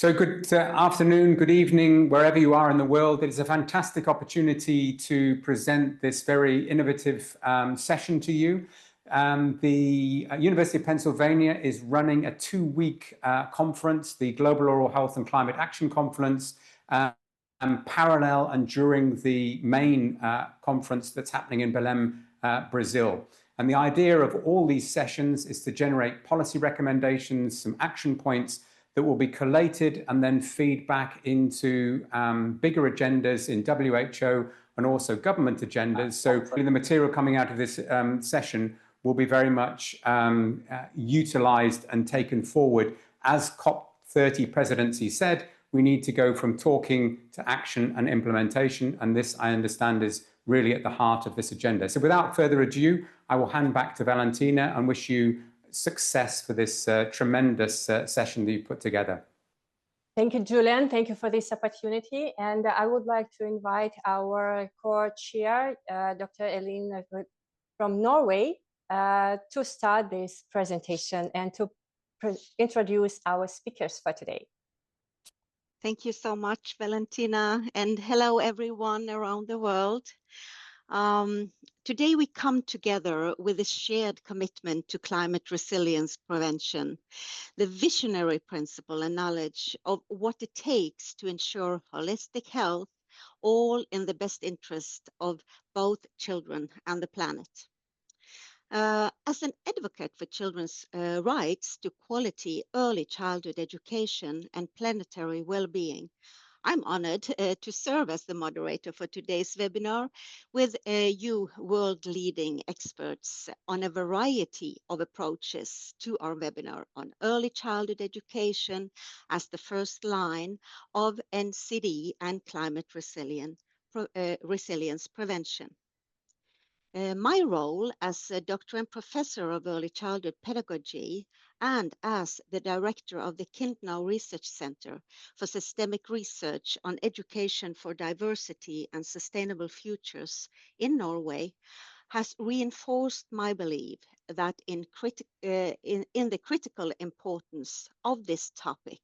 So good afternoon, good evening, wherever you are in the world. It is a fantastic opportunity to present this very innovative session to you. The University of Pennsylvania is running a 2-week conference, the Global Oral Health and Climate Action Conference, parallel and during the main conference that's happening in Belém, Brazil. And the idea of all these sessions is to generate policy recommendations, some action points that will be collated and then feed back into bigger agendas in WHO and also government agendas. So the material coming out of this session will be very much utilized and taken forward. As COP30 presidency said, we need to go from talking to action and implementation. And this, I understand, is really at the heart of this agenda. So without further ado, I will hand back to Valentina and wish you success for this tremendous session that you put together. Thank you, Julian. Thank you for this opportunity. And I would like to invite our co-chair, Dr. Elin from Norway, to start this presentation and to introduce our speakers for today. Thank you so much, Valentina, and hello everyone around the world. Today we come together with a shared commitment to climate resilience prevention, the visionary principle and knowledge of what it takes to ensure holistic health, all in the best interest of both children and the planet. As an advocate for children's rights to quality early childhood education and planetary well-being, I'm honored to serve as the moderator for today's webinar with you world-leading experts on a variety of approaches to our webinar on early childhood education as the first line of NCD and climate resilience prevention. My role as a doctor and professor of early childhood pedagogy and as the director of the Kintnow Research Center for Systemic Research on Education for Diversity and Sustainable Futures in Norway has reinforced my belief that in the critical importance of this topic.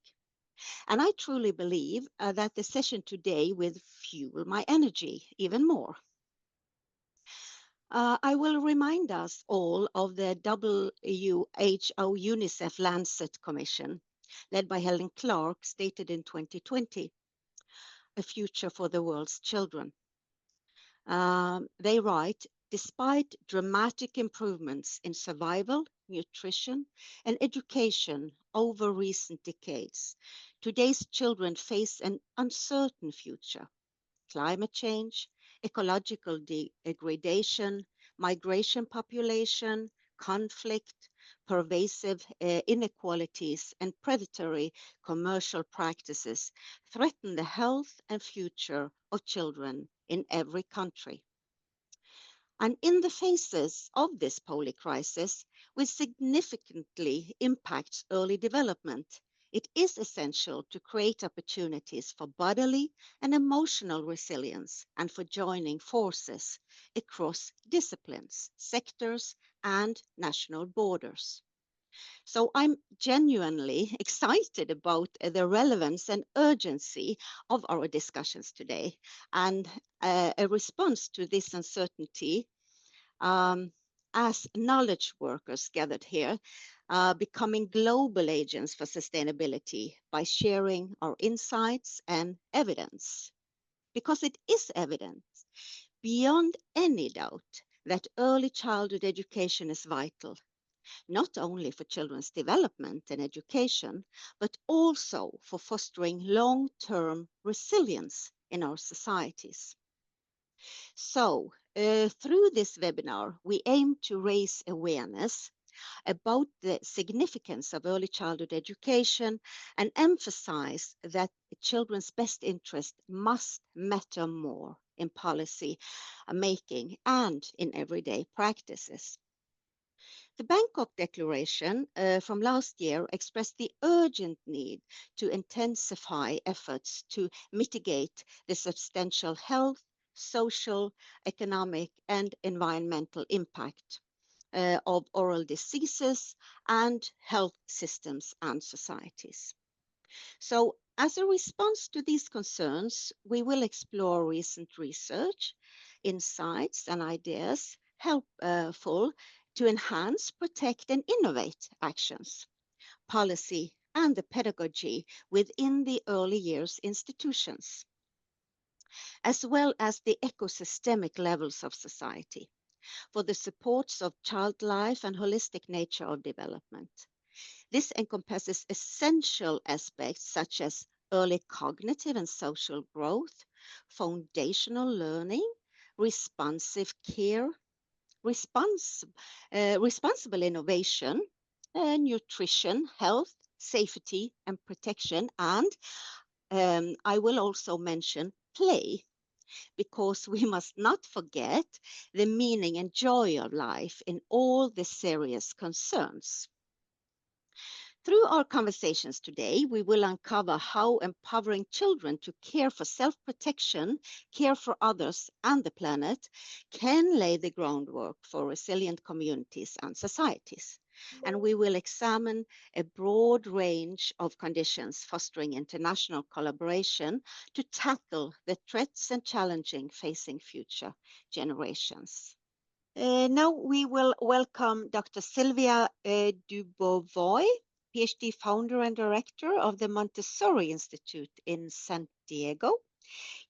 And I truly believe that the session today will fuel my energy even more. I will remind us all of the WHO UNICEF Lancet Commission, led by Helen Clark, stated in 2020, a future for the world's children. They write, despite dramatic improvements in survival, nutrition, and education over recent decades, today's children face an uncertain future. Climate change, ecological degradation, migration population, conflict, pervasive inequalities, and predatory commercial practices threaten the health and future of children in every country. And in the faces of this polycrisis, which significantly impacts early development, it is essential to create opportunities for bodily and emotional resilience and for joining forces across disciplines, sectors, and national borders. So I'm genuinely excited about the relevance and urgency of our discussions today and a response to this uncertainty as knowledge workers gathered here, becoming global agents for sustainability by sharing our insights and evidence. Because it is evident, beyond any doubt, that early childhood education is vital, not only for children's development and education, but also for fostering long-term resilience in our societies. So, through this webinar, we aim to raise awareness about the significance of early childhood education and emphasize that children's best interest must matter more in policy making and in everyday practices. The Bangkok Declaration from last year expressed the urgent need to intensify efforts to mitigate the substantial health, social, economic, and environmental impact of oral diseases and health systems and societies. So As a response to these concerns, we will explore recent research, insights, and ideas helpful to enhance, protect, and innovate actions, policy, and the pedagogy within the early years institutions, as well as the ecosystemic levels of society, for the supports of child life and holistic nature of development. This encompasses essential aspects such as early cognitive and social growth, foundational learning, responsive care, responsible innovation, nutrition, health, safety, and protection. And I will also mention play, because we must not forget the meaning and joy of life in all the serious concerns. Through our conversations today, we will uncover how empowering children to care for self-protection, care for others and the planet can lay the groundwork for resilient communities and societies. And we will examine a broad range of conditions fostering international collaboration to tackle the threats and challenges facing future generations. Now we will welcome Dr. Silvia Dubovoy, Ph.D. founder and director of the Montessori Institute in San Diego.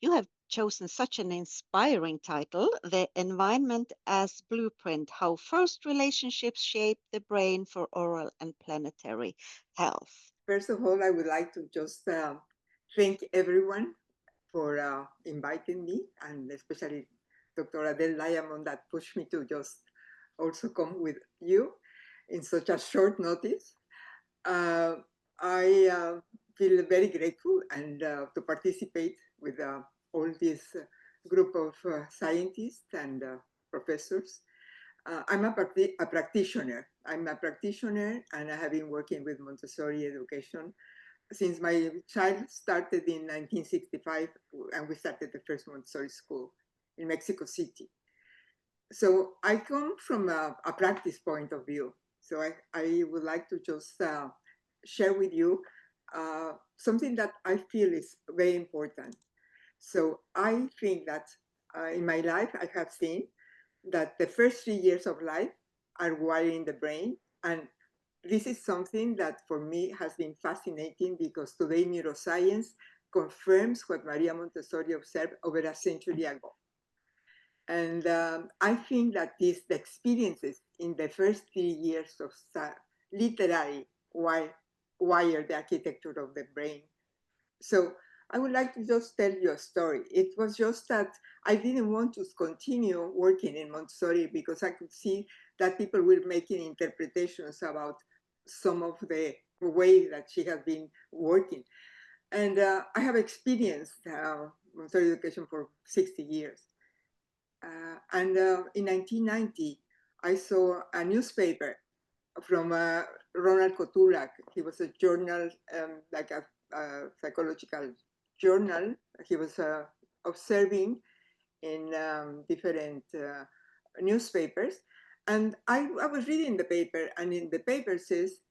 You have chosen such an inspiring title, The Environment as Blueprint, How First Relationships Shape the Brain for Oral and Planetary Health. First of all, I would like to just thank everyone for inviting me, and especially Dr. Adele Layamon that pushed me to just also come with you in such a short notice. I feel very grateful and to participate with all this group of scientists and professors. I'm a practitioner. I'm a practitioner, and I have been working with Montessori education since my child started in 1965, and we started the first Montessori school in Mexico City. So I come from a practice point of view. So I would like to just share with you something that I feel is very important. So I think that in my life, I have seen that the first 3 years of life are wiring the brain. And this is something that for me has been fascinating, because today neuroscience confirms what Maria Montessori observed over a century ago. And I think that the experiences in the first 3 years of literally wire the architecture of the brain. So I would like to just tell you a story. It was just that I didn't want to continue working in Montessori, because I could see that people were making interpretations about some of the way that she has been working. And I have experienced Montessori education for 60 years. And in 1990, I saw a newspaper from Ronald Koturak. He was a journal, like a psychological journal. He was observing in different newspapers. And I was reading the paper, and in the paper says,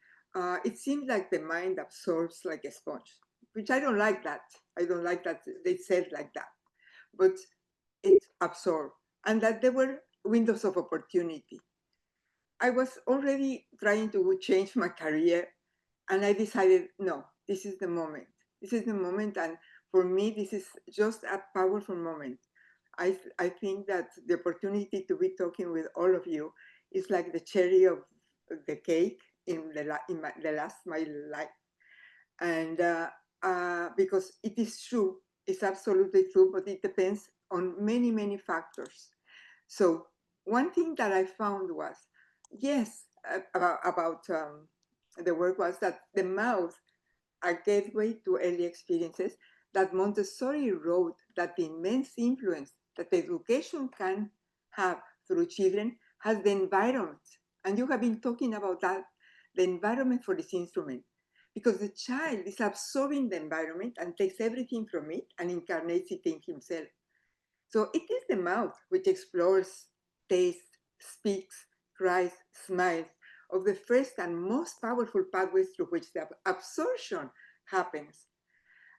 it seems like the mind absorbs like a sponge, which I don't like that. I don't like that they said like that. But it absorbed, and that there were windows of opportunity. I was already trying to change my career, and I decided, no, this is the moment. This is the moment, and for me, this is just a powerful moment. I think that the opportunity to be talking with all of you is like the cherry of the cake in the last my life, and because it is true, it's absolutely true, but it depends on many, many factors. So one thing that I found was, yes, about the work was that the mouth, a gateway to early experiences, that Montessori wrote that the immense influence that education can have through children has the environment. And you have been talking about that, the environment for this instrument, because the child is absorbing the environment and takes everything from it and incarnates it in himself. So it is the mouth which explores, tastes, speaks, cries, smiles, of the first and most powerful pathways through which the absorption happens.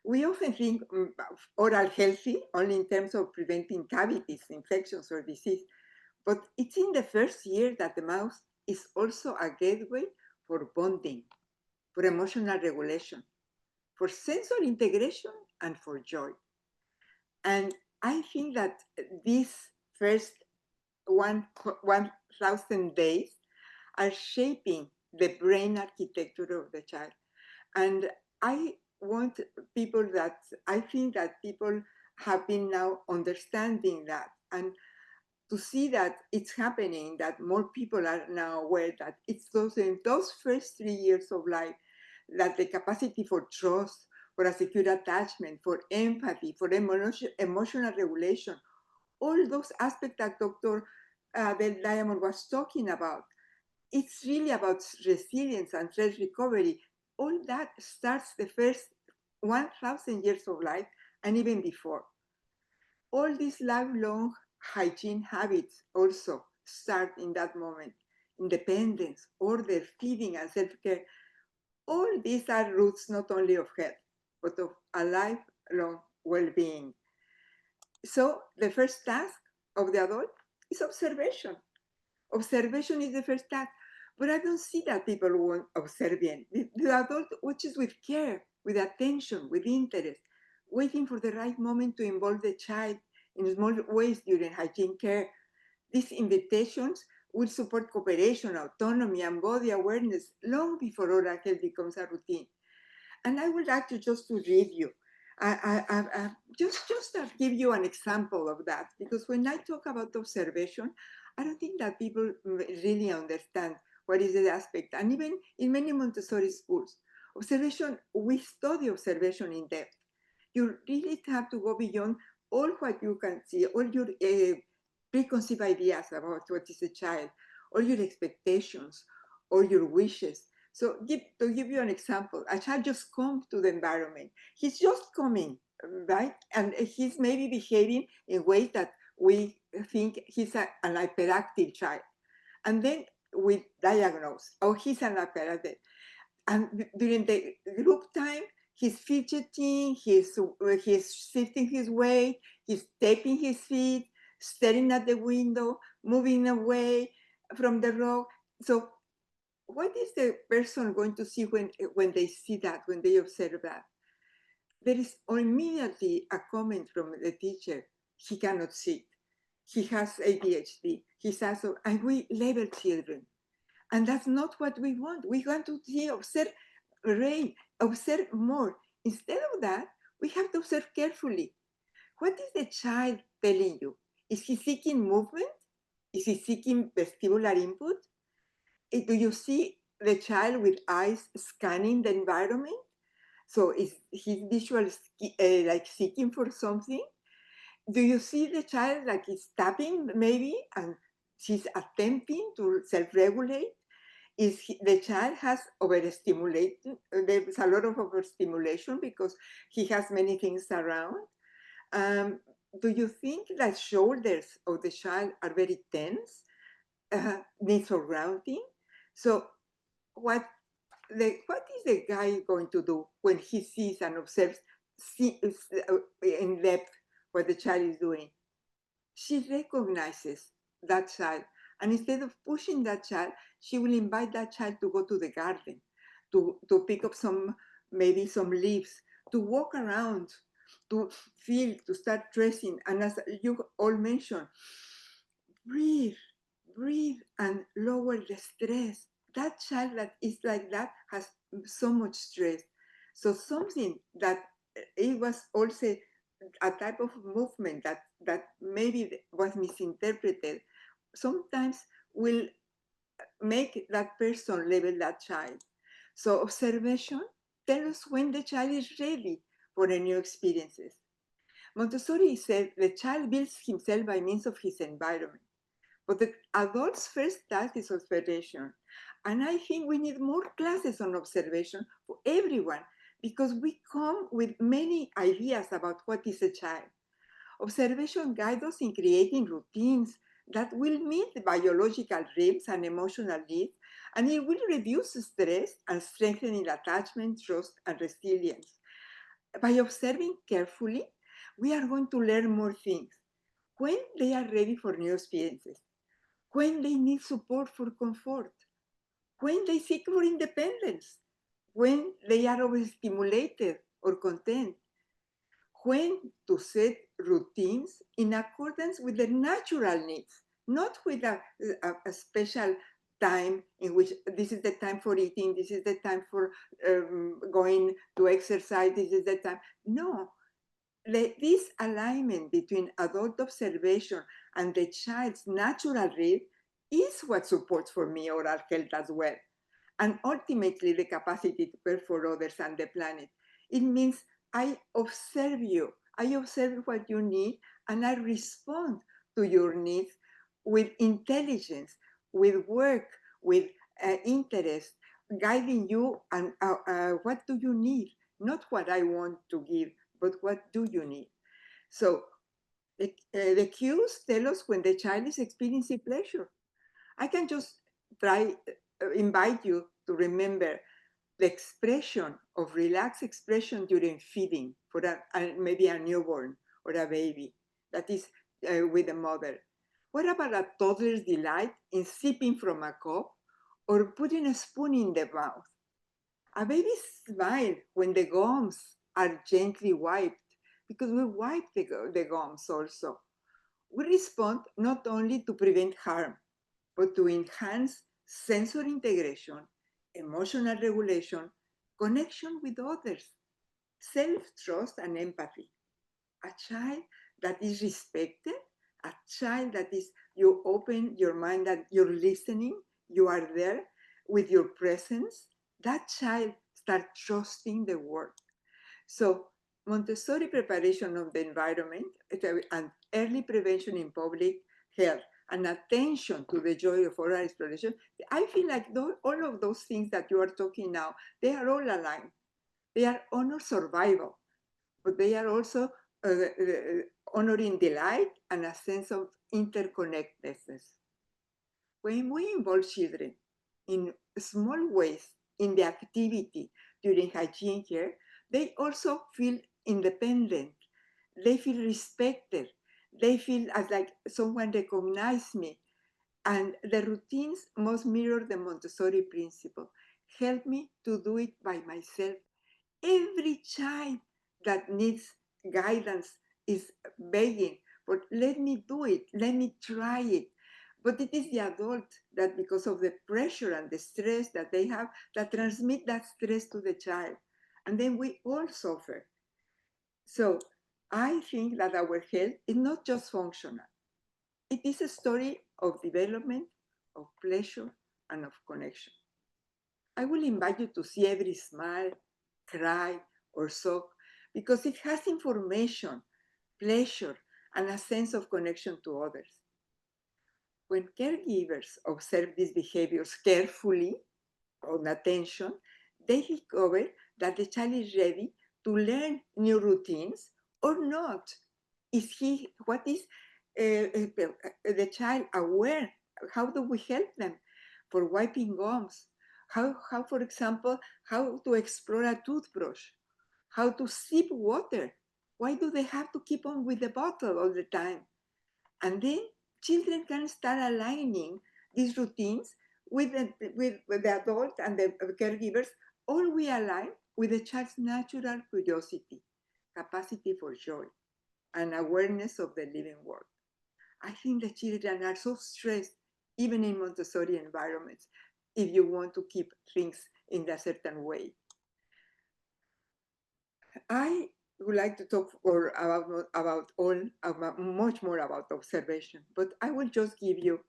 We often think of oral healthy only in terms of preventing cavities, infections, or disease, but it's in the first year that the mouth is also a gateway for bonding, for emotional regulation, for sensory integration, and for joy. And I think that these first 1,000 days are shaping the brain architecture of the child. And I want people that, I think that people have been now understanding that, and to see that it's happening, that more people are now aware that it's in those first 3 years of life that the capacity for trust, for a secure attachment, for empathy, for emotional regulation, all those aspects that Dr. Del Diamond was talking about, it's really about resilience and self-recovery. All that starts the first 1,000 years of life and even before. All these lifelong hygiene habits also start in that moment. Independence, order, feeding, and self-care. All these are roots not only of health, but of a lifelong well-being. So the first task of the adult is observation. Observation is the first task. But I don't see that people want observing. The adult watches with care, with attention, with interest, waiting for the right moment to involve the child in small ways during hygiene care. These invitations will support cooperation, autonomy, and body awareness long before oral health becomes a routine. And I would like to just to read you, just to give you an example of that, because when I talk about observation, I don't think that people really understand what is the aspect. And even in many Montessori schools, observation, we study observation in depth. You really have to go beyond all what you can see, all your preconceived ideas about what is a child, all your expectations, or your wishes. So to give you an example, a child just comes to the environment. He's just coming, right? And he's maybe behaving in ways that we think he's an hyperactive child. And then we diagnose, oh, he's an hyperactive. And during the group time, he's fidgeting, he's shifting his weight, he's tapping his feet, staring at the window, moving away from the rock. So what is the person going to see when they see that, when they observe that? There is immediately a comment from the teacher, he cannot sit, he has ADHD, he's also, and we label children. And that's not what we want. We want to see, observe, observe more. Instead of that, we have to observe carefully. What is the child telling you? Is he seeking movement? Is he seeking vestibular input? Do you see the child with eyes scanning the environment? So is his visual like seeking for something? Do you see the child like he's tapping maybe and she's attempting to self-regulate? The child has overstimulated, there's a lot of overstimulation because he has many things around. Do you think that shoulders of the child are very tense, needs for grounding? So what is the guy going to do when he sees and observes in depth what the child is doing? She recognizes that child, and instead of pushing that child, she will invite that child to go to the garden, to pick up maybe some leaves, to walk around, to feel, to start dressing. And as you all mentioned, breathe and lower the stress. That child that is like that has so much stress. So something that it was also a type of movement that maybe was misinterpreted, sometimes will make that person label that child. So observation tells us when the child is ready for the new experiences. Montessori said the child builds himself by means of his environment. But the adult's first task is observation. And I think we need more classes on observation for everyone because we come with many ideas about what is a child. Observation guides us in creating routines that will meet the biological rhythms and emotional needs, and it will reduce stress and strengthening attachment, trust, and resilience. by observing carefully, we are going to learn more things. When they are ready for new experiences, when they need support for comfort, when they seek for independence, when they are overstimulated or content, when to set routines in accordance with their natural needs, not with a special time in which this is the time for eating, this is the time for going to exercise, this is the time. No, this alignment between adult observation and the child's natural rhythm is what supports for me oral health as well. And ultimately the capacity to care for others and the planet. It means I observe you, I observe what you need, and I respond to your needs with intelligence, with work, with interest, guiding you and what do you need? Not what I want to give, but what do you need? So the cues tell us when the child is experiencing pleasure. I can just invite you to remember the expression of relaxed expression during feeding for maybe a newborn or a baby that is with a mother. What about a toddler's delight in sipping from a cup or putting a spoon in the mouth? A baby's smile when the gums are gently wiped, because we wipe the gums also. We respond not only to prevent harm, but to enhance sensory integration, emotional regulation, connection with others, self-trust and empathy. A child that is respected, a child that is, you open your mind, that you're listening, you are there with your presence, that child starts trusting the world. So Montessori preparation of the environment and early prevention in public health and attention to the joy of oral exploration, I feel like all of those things that you are talking now, they are all aligned. They are honor survival, but they are also honoring delight and a sense of interconnectedness. When we involve children in small ways in the activity during hygiene care, they also feel independent. They feel respected. They feel as like someone recognizes me. And the routines must mirror the Montessori principle. Help me to do it by myself. Every child that needs guidance is begging, but let me do it, let me try it. But it is the adult that, because of the pressure and the stress that they have, that transmit that stress to the child. And then we all suffer. So I think that our health is not just functional. It is a story of development, of pleasure, and of connection. I will invite you to see every smile, cry, or sob, because it has information, pleasure, and a sense of connection to others. When caregivers observe these behaviors carefully, on attention, they discover that the child is ready to learn new routines or not. What is the child aware? How do we help them for wiping gums? How, for example, how to explore a toothbrush? How to sip water? Why do they have to keep on with the bottle all the time? And then children can start aligning these routines with the adult and the caregivers. All we align with the child's natural curiosity, capacity for joy, and awareness of the living world. I think the children are so stressed, even in Montessori environments, if you want to keep things in a certain way. I would like to talk much more about observation, but I will just give you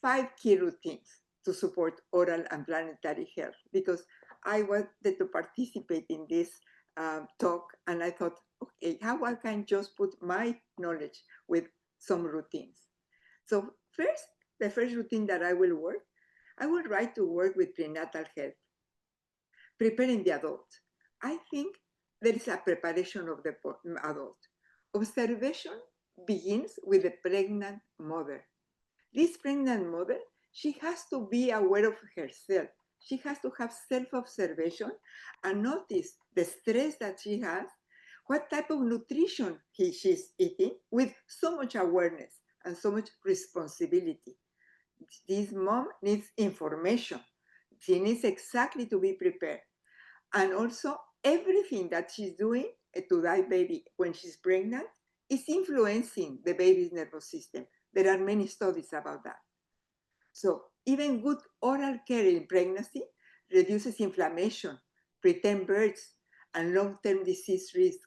5 key routines to support oral and planetary health, because I wanted to participate in this talk, and I thought, okay, how I can just put my knowledge with some routines. So first, the first routine that I will try to work with prenatal health, preparing the adult. I think there is a preparation of the adult. Observation begins with the pregnant mother. This pregnant mother, she has to be aware of herself. She has to have self-observation and notice the stress that she has what type of nutrition she's eating with so much awareness and so much responsibility. This mom needs information. She needs exactly to be prepared. And also everything that she's doing to that baby when she's pregnant is influencing the baby's nervous system. There are many studies about that. So even good oral care in pregnancy reduces inflammation, preterm births, and long-term disease risk.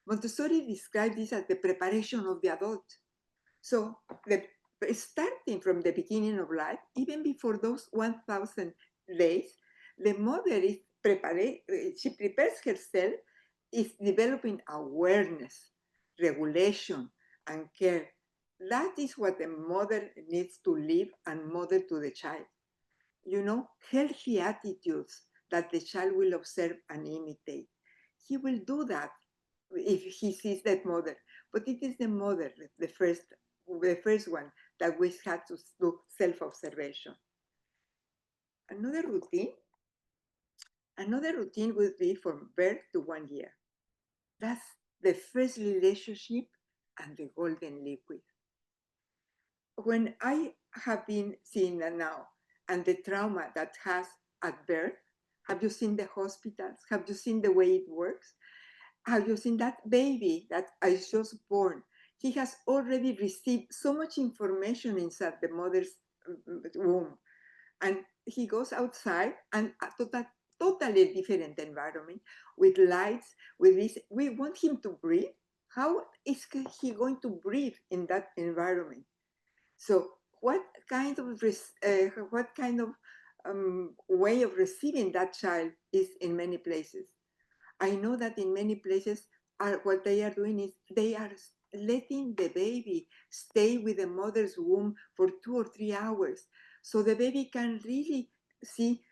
Montessori described this as the preparation of the adult. So starting from the beginning of life, even before those 1,000 days, the mother is she prepares herself, is developing awareness, regulation, and care. That is what the mother needs to live and model to the child. You know, healthy attitudes that the child will observe and imitate. He will do that if he sees that mother. But it is the mother, the first one, that we have to do self-observation. Another routine would be from birth to 1 year. That's the first relationship and the golden liquid. When I have been seeing that now, and the trauma that has at birth, have you seen the hospitals? Have you seen the way it works? Have you seen that baby that is just born? He has already received so much information inside the mother's womb. And he goes outside and a totally different environment with lights, with this. We want him to breathe. How is he going to breathe in that environment? So what kind of way of receiving that child is in many places? I know that in many places what they are doing is they are letting the baby stay with the mother's womb for 2 or 3 hours, so the baby can really see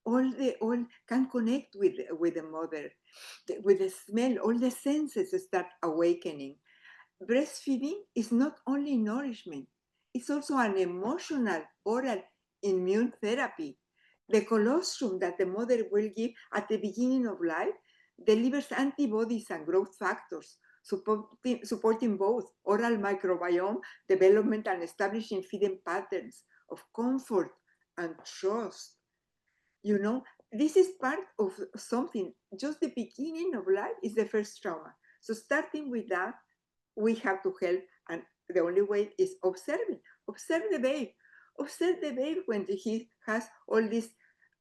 can connect with the mother, with the smell. All the senses start awakening. Breastfeeding is not only nourishment, it's also an emotional oral immune therapy. The colostrum that the mother will give at the beginning of life delivers antibodies and growth factors, supporting both oral microbiome development and establishing feeding patterns of comfort and trust. You know, this is part of something. Just the beginning of life is the first trauma. So starting with that, we have to help, and the only way is observing. Observe the babe. Observe the babe when he has all these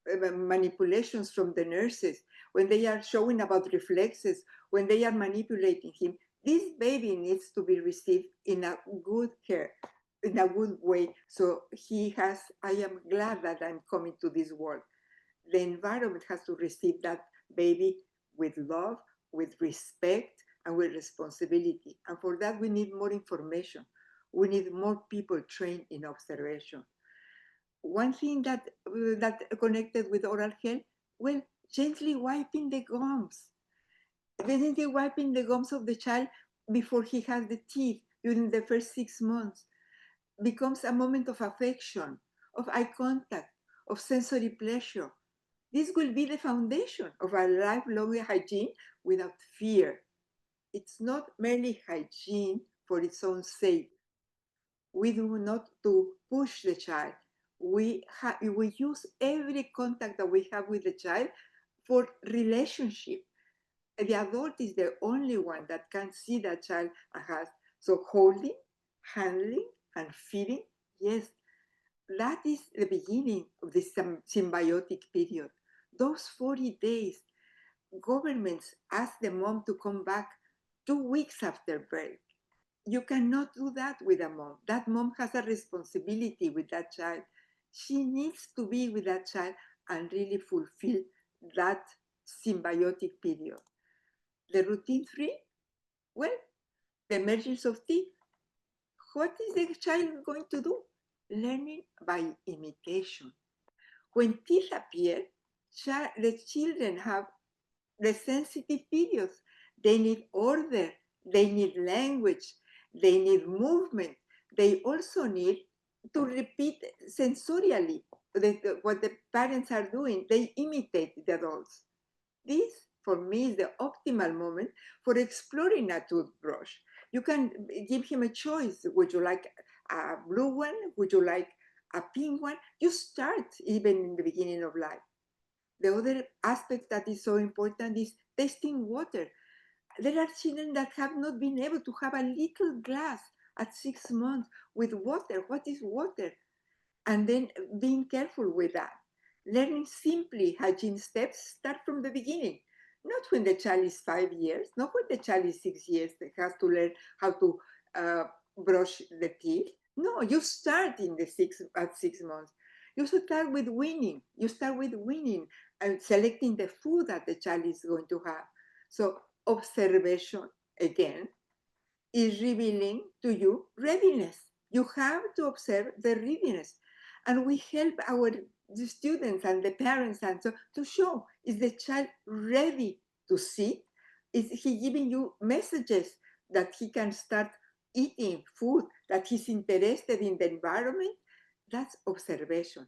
manipulations from the nurses, when they are showing about reflexes, when they are manipulating him. This baby needs to be received in a good care, in a good way. So I am glad that I'm coming to this world. The environment has to receive that baby with love, with respect, and with responsibility. And for that, we need more information. We need more people trained in observation. One thing that connected with oral health, well, gently wiping the gums. Gently wiping the gums of the child before he has the teeth during the first 6 months becomes a moment of affection, of eye contact, of sensory pleasure. This will be the foundation of a lifelong hygiene without fear. It's not merely hygiene for its own sake. We do not to push the child. We use every contact that we have with the child for relationship. The adult is the only one that can see that child has. So holding, handling, and feeding, yes, that is the beginning of this symbiotic period. Those 40 days, governments ask the mom to come back 2 weeks after birth. You cannot do that with a mom. That mom has a responsibility with that child. She needs to be with that child and really fulfill that symbiotic period. The routine 3, well, the emergence of teeth. What is the child going to do? Learning by imitation. When teeth appear, the children have the sensitive periods. They need order, they need language, they need movement. They also need to repeat sensorially what the parents are doing. They imitate the adults. This for me, is the optimal moment for exploring a toothbrush. You can give him a choice. Would you like a blue one? Would you like a pink one? You start even in the beginning of life. The other aspect that is so important is tasting water. There are children that have not been able to have a little glass at 6 months with water. What is water? And then being careful with that. Learning simply hygiene steps start from the beginning. Not when the child is 5 years, not when the child is 6 years, they have to learn how to brush the teeth. No, you start at 6 months. You start with weaning. You start with weaning and selecting the food that the child is going to have. So observation, again, is revealing to you readiness. You have to observe the readiness. And we help the students and the parents and so to show, is the child ready to sit? Is he giving you messages that he can start eating food, that he's interested in the environment? That's observation.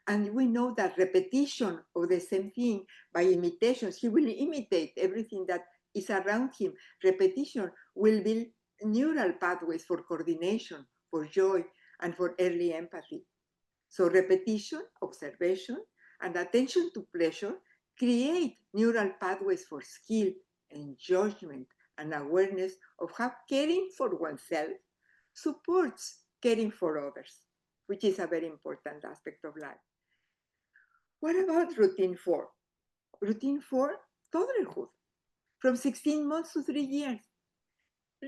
And we know that repetition of the same thing by imitations, he will imitate everything that is around him. Repetition will build neural pathways for coordination, for joy, and for early empathy. So repetition, observation, and attention to pleasure create neural pathways for skill and judgment and awareness of how caring for oneself supports caring for others, which is a very important aspect of life. What about routine 4? Routine 4, toddlerhood, from 16 months to 3 years.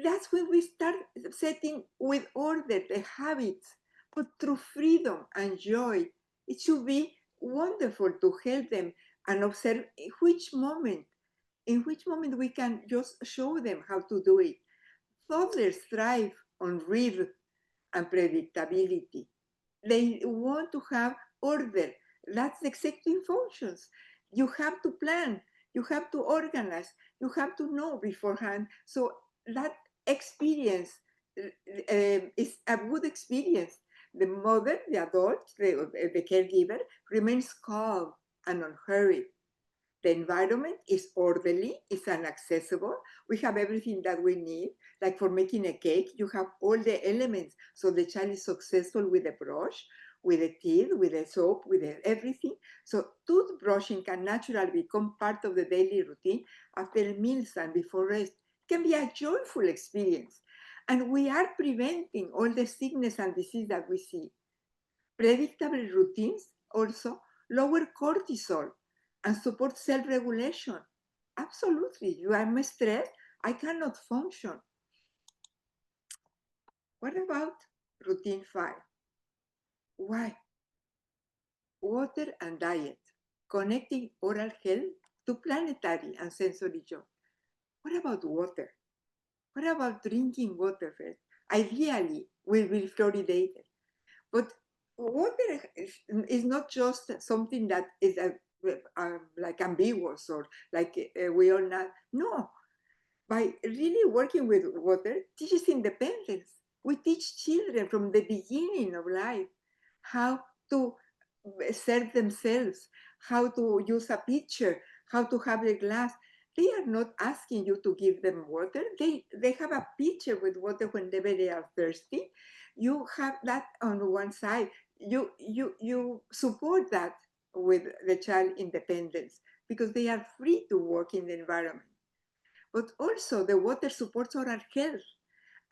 That's when we start setting with order the habits, but through freedom and joy. It should be wonderful to help them and observe in which moment we can just show them how to do it. Toddlers thrive on rhythm and predictability. They want to have order. That's executive functions. You have to plan, you have to organize, you have to know beforehand. So that experience is a good experience. The mother, the adult, the caregiver remains calm and unhurried. The environment is orderly, it's inaccessible. We have everything that we need. Like for making a cake, you have all the elements. So the child is successful with the brush, with the teeth, with the soap, with everything. So toothbrushing can naturally become part of the daily routine after meals and before rest. It can be a joyful experience. And we are preventing all the sickness and disease that we see. Predictable routines also lower cortisol and support self-regulation. Absolutely, you are stressed, I cannot function. What about routine 5? Why? Water and diet, connecting oral health to planetary and sensory joy. What about water? What about drinking water first? Ideally, we will fluoridate it. But water is not just something that is like ambiguous or like we all not. No, by really working with water, teaches independence. We teach children from the beginning of life how to serve themselves, how to use a pitcher, how to have a glass. They are not asking you to give them water. They have a pitcher with water whenever they are thirsty. You have that on one side. You support that with the child independence because they are free to work in the environment. But also the water supports oral health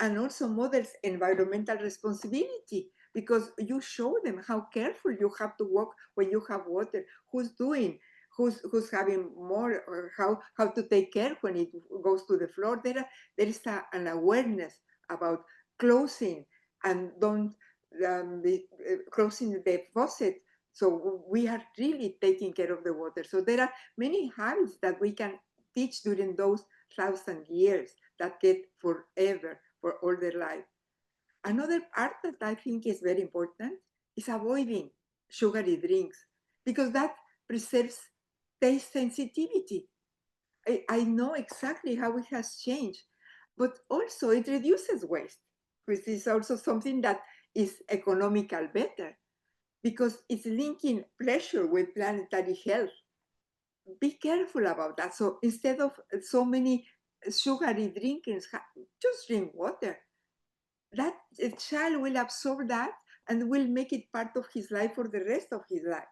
and also models environmental responsibility because you show them how careful you have to walk when you have water, who's having more, or how to take care when it goes to the floor. There is an awareness about closing and closing the faucet. So we are really taking care of the water. So there are many habits that we can teach during those 1,000 years that get forever, for all their life. Another part that I think is very important is avoiding sugary drinks because that preserves taste sensitivity. I know exactly how it has changed, but also it reduces waste, which is also something that is economical better because it's linking pleasure with planetary health. be careful about that. So instead of so many sugary drinkings, just drink water. That child will absorb that and will make it part of his life for the rest of his life.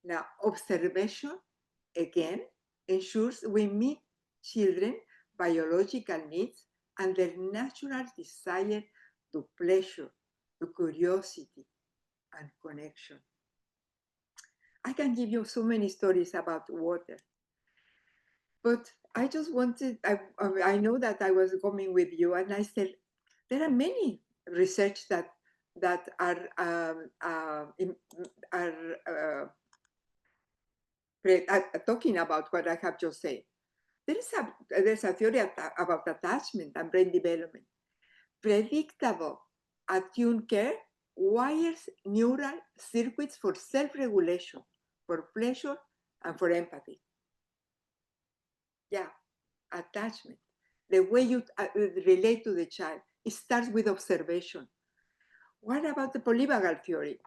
Now, observation, again, ensures we meet children's biological needs and their natural desire to pleasure, to curiosity, and connection. I can give you so many stories about water, but I just wanted, I know that I was coming with you, and I said, there are many research that are talking about what I have just said. There's a theory about attachment and brain development. Predictable, attuned care wires neural circuits for self-regulation, for pleasure, and for empathy. Yeah, attachment. The way you relate to the child, it starts with observation. What about the polyvagal theory?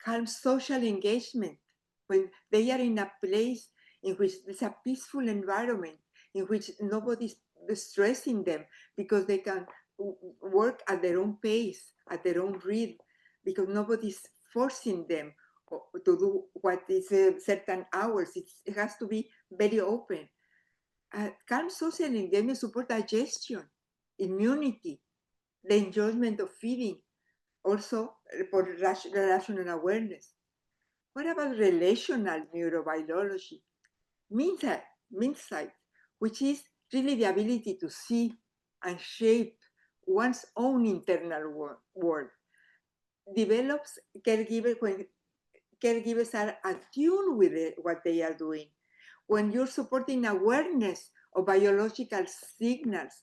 Calm social engagement, when they are in a place in which there's a peaceful environment, in which nobody's stressing them because they can work at their own pace, at their own rhythm, because nobody's forcing them to do what is certain hours. It has to be very open. Calm social engagement support digestion, immunity, the enjoyment of feeding, also for relational awareness. What about relational neurobiology? Minsight, which is really the ability to see and shape one's own internal world, develops caregivers when caregivers are attuned with what they are doing. When you're supporting awareness of biological signals,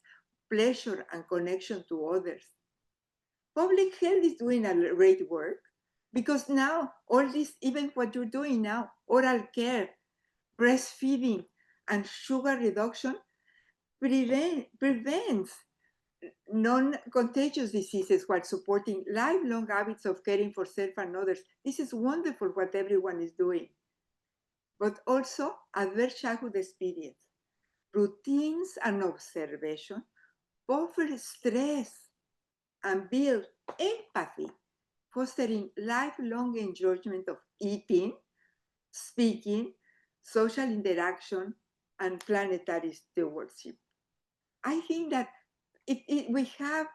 pleasure, and connection to others. Public health is doing a great work because now all this, even what you're doing now, oral care, breastfeeding, and sugar reduction prevents non-contagious diseases while supporting lifelong habits of caring for self and others. This is wonderful what everyone is doing. But also adverse childhood experience, routines and observation buffer stress and build empathy, fostering lifelong enjoyment of eating, speaking, social interaction, and planetary stewardship. I think that we have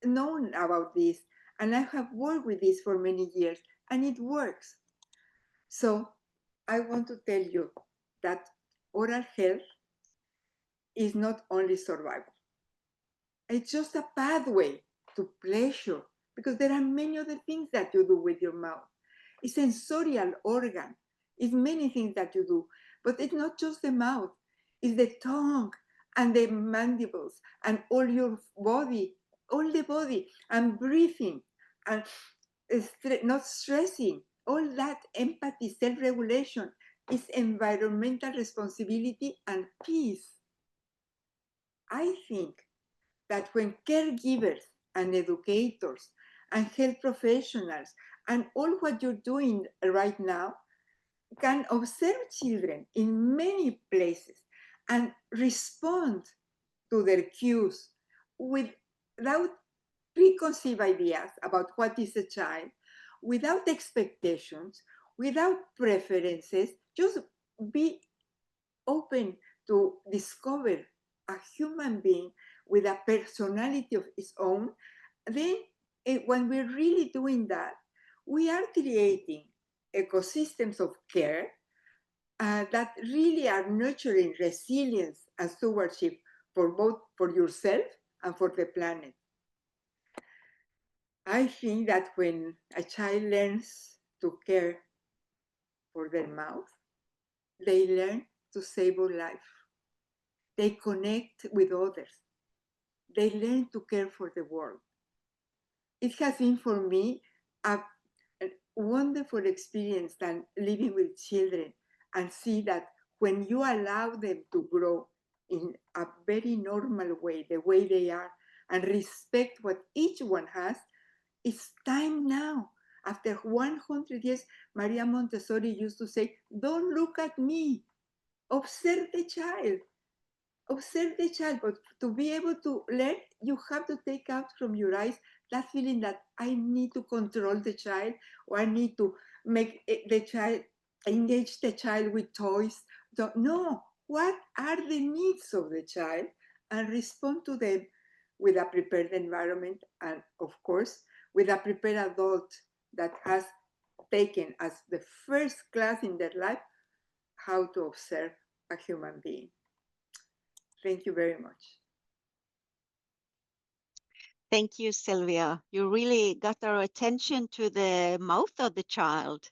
known about this, and I have worked with this for many years, and it works. So I want to tell you that oral health is not only survival. It's just a pathway to pleasure, because there are many other things that you do with your mouth. It's sensorial organ. It's many things that you do, but it's not just the mouth. It's the tongue and the mandibles and all your body, all the body, and breathing and not stressing. All that empathy, self-regulation is environmental responsibility and peace. I think that when caregivers and educators and health professionals and all what you're doing right now can observe children in many places and respond to their cues without preconceived ideas about what is a child, without expectations, without preferences, just be open to discover a human being with a personality of its own, then when we're really doing that, we are creating ecosystems of care that really are nurturing resilience and stewardship for both for yourself and for the planet. I think that when a child learns to care for their mouth, they learn to savor life. They connect with others. They learn to care for the world. It has been for me a wonderful experience than living with children and see that when you allow them to grow in a very normal way, the way they are, and respect what each one has, it's time now. After 100 years, Maria Montessori used to say, don't look at me, Observe the child. Observe the child, but to be able to learn, you have to take out from your eyes that feeling that I need to control the child, or I need to make the child, engage the child with toys. No, what are the needs of the child, and respond to them with a prepared environment, and of course, with a prepared adult that has taken as the first class in their life how to observe a human being. Thank you very much. Thank you, Silvia. You really got our attention to the mouth of the child.